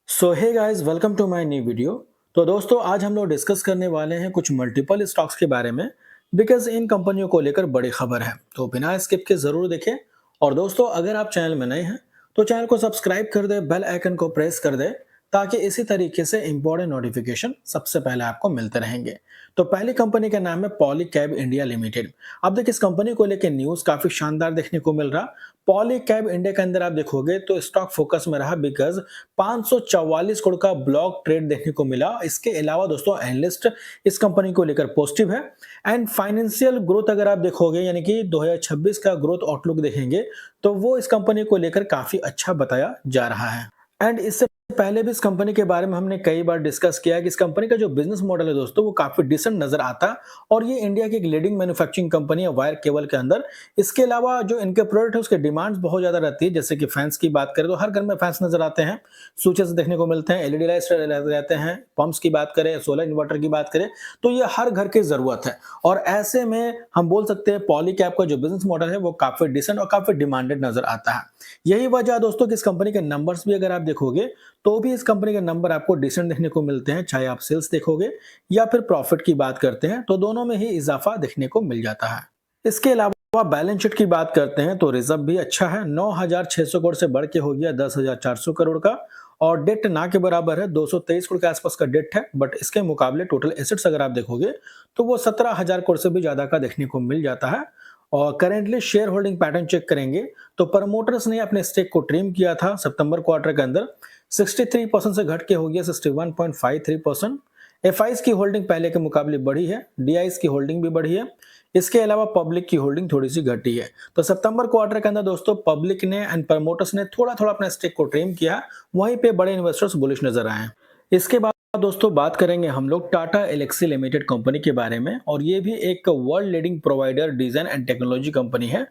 So hey guys, welcome to my new video. तो दोस्तों, आज हम लोग डिस्कस करने वाले हैं कुछ मल्टीपल स्टॉक्स के बारे में। बिकॉज इन कंपनियों को लेकर बड़ी खबर है, तो बिना स्किप के जरूर देखें। और दोस्तों, अगर आप चैनल में नए हैं तो चैनल को सब्सक्राइब कर दे, बेल आइकन को प्रेस कर दे, ताकि इसी तरीके से इंपॉर्टेंट नोटिफिकेशन सबसे पहले आपको मिलते रहेंगे। तो पहली कंपनी का नाम है पॉलीकैब इंडिया लिमिटेड। अब देखिए, इस कंपनी को लेकर न्यूज काफी शानदार देखने को मिल रहा। पॉलीकैब इंडिया के अंदर आप देखोगे तो स्टॉक फोकस में रहा, बिकॉज 544 करोड़ का ब्लॉक ट्रेड देखने को मिला। इसके अलावा दोस्तों, एनालिस्ट इस कंपनी को लेकर पॉजिटिव है। एंड फाइनेंशियल ग्रोथ अगर आप देखोगे, यानी कि 2026 का ग्रोथ आउटलुक देखेंगे, तो वो इस कंपनी को लेकर काफी अच्छा बताया जा रहा है। एंड इससे पहले भी इस कंपनी के बारे में हमने कई बार डिस्कस किया है कि इस कंपनी का जो बिजनेस मॉडल है दोस्तों, वो काफी डिसेंट नजर आता है। और ये इंडिया की एक लीडिंग मैन्युफैक्चरिंग कंपनी है वायर केबल के अंदर। इसके अलावा जो इनके प्रोडक्ट है उसके डिमांड्स बहुत ज्यादा रहती है। जैसे कि फैंस की बात करें तो हर घर में फैंस नजर आते हैं, स्विचेस देखने को मिलते हैं, एलईडी लाइट्स रहते हैं, पंप्स की बात करें, सोलर इन्वर्टर की बात करें, तो ये हर घर की जरूरत है। और ऐसे में हम बोल सकते हैं पॉलीकैब का जो बिजनेस मॉडल है वो काफी डिसेंट और काफी डिमांडेड नजर आता है। यही वजह है दोस्तों कि इस कंपनी के नंबर्स भी अगर आप देखोगे तो भी इस कंपनी के नंबर आपको डिसेंट देखने को मिलते हैं। चाहे आप सेल्स देखोगे या फिर प्रॉफिट की बात करते हैं, तो दोनों में ही इजाफा देखने को मिल जाता है। इसके अलावा बैलेंस शीट की बात करते हैं तो रिजर्व भी अच्छा है। 9,600 करोड़ से बढ़ के हो गया 10,400 करोड़ का। और डेट ना के बराबर है, 223 करोड़ के आसपास का डेट है। बट इसके मुकाबले टोटल एसेट्स अगर आप देखोगे तो वो 17,000 करोड़ से भी ज्यादा का देखने को मिल जाता है। और currently share holding pattern check करेंगे तो प्रमोटर्स ने अपने स्टेक को ट्रिम किया था सितंबर क्वार्टर के अंदर। 63% से घट के हो गया 61.53%। एफआईज की होल्डिंग पहले के मुकाबले बढ़ी है, डीआईज की होल्डिंग भी बढ़ी है। इसके अलावा पब्लिक की होल्डिंग थोड़ी सी घटी है। तो सितंबर क्वार्टर के अंदर दोस्तों, पब्लिक ने एंड प्रमोटर्स ने थोड़ा थोड़ा अपना स्टेक को ट्रिम किया, वहीं पे बड़े इन्वेस्टर्स बुलिश नजर आए। इसके बाद दोस्तों बात करेंगे हम लोग टाटा एलेक्सी लिमिटेड कंपनी के बारे में। और ये भी एक world leading provider design and technology company है,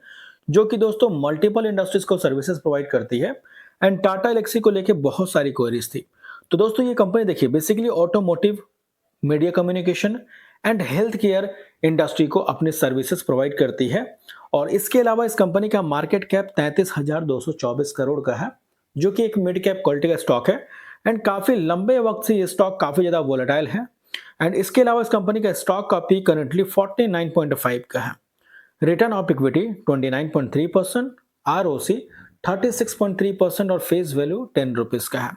जो कि दोस्तों मल्टीपल इंडस्ट्रीज को सर्विसेज प्रोवाइड करती है। एंड टाटा एलेक्सी को लेके बहुत सारी क्वेरीज थी। तो दोस्तों, ये कंपनी देखिए basically automotive, media communication and health care industry को अपने सर्विसेज प्रोवाइड करती है। और इसके अलावा इस कंपनी का मार्केट कैप 33,224 करोड़ का है, जो कि एक मिड कैप क्वालिटी का स्टॉक है। एंड काफी लंबे वक्त से ये स्टॉक काफी ज्यादा वोलेटाइल है। एंड इसके अलावा इस कंपनी का स्टॉक का पी करंटली 49.5 का है। रिटर्न ऑफ इक्विटी 29.3%, आरओसी 36.3% और फेस वैल्यू 10 रुपीज का है।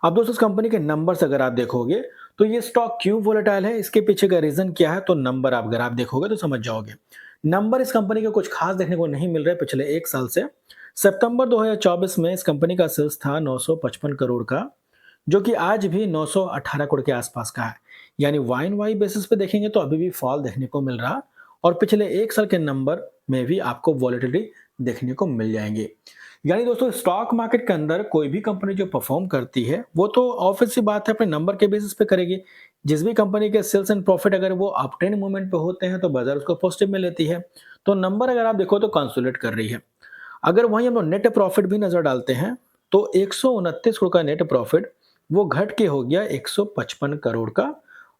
अब दोस्तों, इस कंपनी के नंबर्स अगर आप देखोगे तो ये स्टॉक क्यों वोलेटाइल है, इसके पीछे का रीजन क्या है, तो नंबर अगर आप देखोगे तो समझ जाओगे। नंबर इस कंपनी के कुछ खास देखने को नहीं मिल रहे पिछले एक साल से। सितंबर 2024 में इस कंपनी का सेल्स था 955 करोड़ का, जो कि आज भी 918 करोड़ के आसपास का है। यानी वाइन वाई बेसिस पे देखेंगे तो अभी भी फॉल देखने को मिल रहा। और पिछले एक साल के नंबर में भी आपको वॉलेटिलिटी देखने को मिल जाएंगे। यानी दोस्तों, स्टॉक मार्केट के अंदर कोई भी कंपनी जो परफॉर्म करती है वो तो ऑब्वियस सी बात है अपने नंबर के बेसिस पे करेगी। जिस भी कंपनी के सेल्स एंड प्रॉफिट अगर वो अप ट्रेंड मूवमेंट पे होते हैं तो बाजार उसको पॉजिटिव में लेती है। तो नंबर अगर आप देखो तो कंसोलिडेट कर रही है। अगर वहीं हम लोग नेट प्रॉफिट भी नजर डालते हैं तो 129 करोड़ का नेट प्रॉफिट वो घट के हो गया 155 करोड़ का।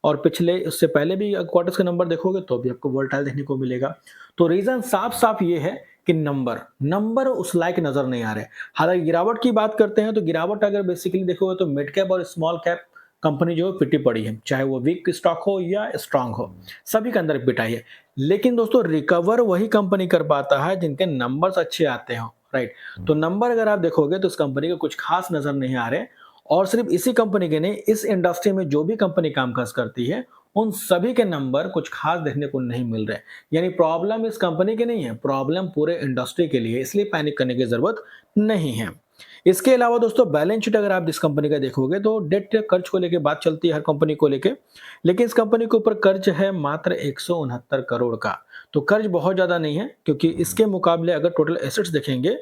और पिछले उससे पहले भी क्वार्टर्स का नंबर देखोगे तो भी आपको वोलेटाइल देखने को मिलेगा। तो रीजन साफ साफ ये है कि नंबर उस लायक नजर नहीं आ रहे। हालांकि गिरावट की बात करते हैं तो गिरावट अगर बेसिकली देखोगे तो मिड कैप और स्मॉल कैप कंपनी जो है पिटी पड़ी है, चाहे वो वीक स्टॉक हो या स्ट्रांग हो, सभी के अंदर पिटाई है। लेकिन दोस्तों, रिकवर वही कंपनी कर पाता है जिनके नंबर्स अच्छे आते हो, राइट। तो नंबर अगर आप देखोगे तो इस कंपनी के कुछ खास नजर नहीं आ रहे। और सिर्फ इसी कंपनी के नहीं, इस इंडस्ट्री में जो भी कंपनी कामकाज करती है उन सभी के नंबर कुछ खास देखने को नहीं मिल रहे। यानी प्रॉब्लम इस कंपनी की नहीं है, प्रॉब्लम पूरे इंडस्ट्री के लिए, इसलिए पैनिक करने की जरूरत नहीं है। इसके अलावा दोस्तों, बैलेंस शीट अगर आप इस कंपनी का देखोगे तो डेट या कर्ज को लेकर बात चलती है हर कंपनी को लेके। लेकिन इस कंपनी के ऊपर कर्ज है मात्र 169 करोड़ का। तो कर्ज बहुत ज्यादा नहीं है, क्योंकि इसके मुकाबले अगर टोटल एसेट्स देखेंगे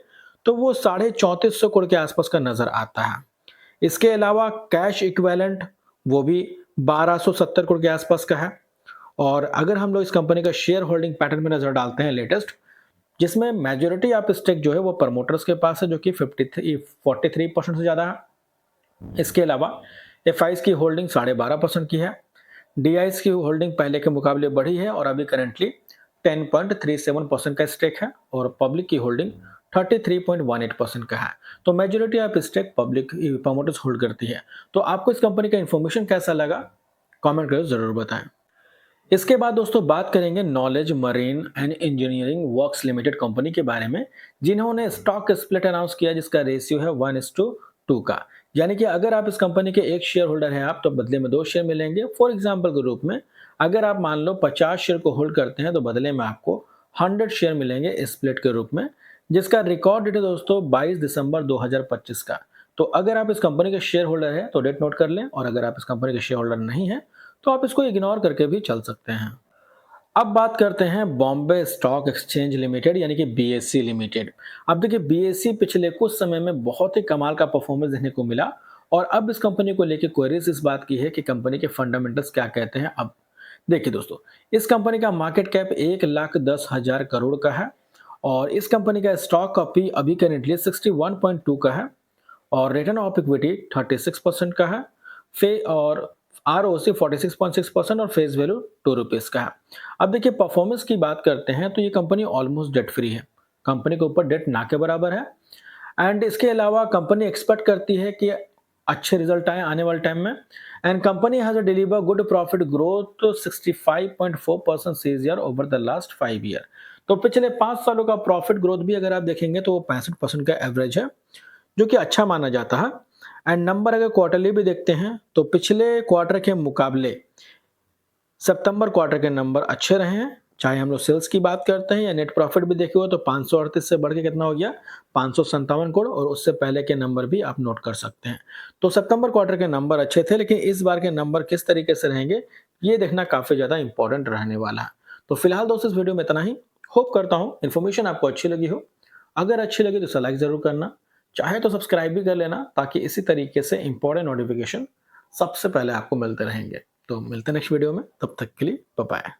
तो वो 3450 करोड़ के आसपास का नजर आता है। इसके अलावा कैश इक्विवेलेंट वो भी 1270 करोड़ के आसपास का है। और अगर हम लोग इस कंपनी का शेयर होल्डिंग पैटर्न में नजर डालते हैं लेटेस्ट, जिसमें मेजोरिटी ऑफ स्टेक जो है वो प्रमोटर्स के पास है, जो कि 43% से ज्यादा है। इसके अलावा एफआईज की होल्डिंग 12.5% की है। डीआईज की होल्डिंग पहले के मुकाबले बढ़ी है और अभी करेंटली 10.37% का स्टेक है। और पब्लिक की होल्डिंग 33.18% का है। तो majority of stake public promoters hold करती है। तो आपको इस कंपनी का इन्फॉर्मेशन कैसा लगा, कमेंट करके ज़रूर बताएं। इसके बाद दोस्तों बात करेंगे knowledge marine and engineering works limited company के बारे में, जिन्होंने स्टॉक स्प्लिट अनाउंस किया जिसका रेशियो है 1:2 का। यानी कि अगर आप इस कंपनी के एक शेयर होल्डर हैं आप, तो बदले में 2 शेयर मिलेंगे। फॉर एग्जाम्पल के रूप में अगर आप मान लो 50 शेयर को होल्ड करते हैं तो बदले में आपको 100 शेयर मिलेंगे स्प्लिट के रूप में, जिसका रिकॉर्ड डेट है दोस्तों 22 दिसंबर 2025 का। तो अगर आप इस कंपनी के शेयर होल्डर हैं तो डेट नोट कर लें, और अगर आप इस कंपनी के शेयर होल्डर नहीं हैं तो आप इसको इग्नोर करके भी चल सकते हैं। अब बात करते हैं बॉम्बे स्टॉक एक्सचेंज लिमिटेड यानी कि बीएससी लिमिटेड। अब देखिए बीएससी पिछले कुछ समय में बहुत ही कमाल का परफॉर्मेंस देखने को मिला, और अब इस कंपनी को लेकर क्वेरीज इस बात की है कि कंपनी के फंडामेंटल्स क्या कहते हैं। अब देखिए दोस्तों, इस कंपनी का मार्केट कैप 1,10,000 करोड़ का है, और इस कंपनी का स्टॉक का पी अभी करेंटली 61.2 का है, और रिटर्न ऑफ इक्विटी 36% का है, फे और आरओसी 46.6% और फेस वैल्यू ₹2 का है। अब देखिए परफॉर्मेंस की बात करते हैं तो ये कंपनी ऑलमोस्ट डेट फ्री है, कंपनी के ऊपर डेट ना के बराबर है। एंड इसके अलावा कंपनी एक्सपेक्ट करती है कि अच्छे रिजल्ट आए आने वाले टाइम में, and company has deliver good profit growth 65.4% CGR over the last 5 year. तो पिछले 5 सालों का प्रॉफिट ग्रोथ भी अगर आप देखेंगे तो वो 65% का एवरेज है, जो कि अच्छा माना जाता है। एंड नंबर अगर क्वार्टरली भी देखते हैं तो पिछले क्वार्टर के मुकाबले सितंबर क्वार्टर के नंबर अच्छे रहे हैं, चाहे हम लोग सेल्स की बात करते हैं या नेट प्रॉफिट भी देखे हो तो 538 से बढ़ के कितना हो गया 557 करोड़, और उससे पहले के नंबर भी आप नोट कर सकते हैं। तो सितंबर क्वार्टर के नंबर अच्छे थे, लेकिन इस बार के नंबर किस तरीके से रहेंगे ये देखना काफी ज्यादा इंपॉर्टेंट रहने वाला है। तो फिलहाल दोस्तों इस वीडियो में इतना ही। होप करता हूँ इन्फॉर्मेशन आपको अच्छी लगी हो। अगर अच्छी लगी तो इसे लाइक जरूर करना, चाहे तो सब्सक्राइब भी कर लेना, ताकि इसी तरीके से इंपॉर्टेंट नोटिफिकेशन सबसे पहले आपको मिलते रहेंगे। तो मिलते हैं नेक्स्ट वीडियो में, तब तक के लिए बाय बाय।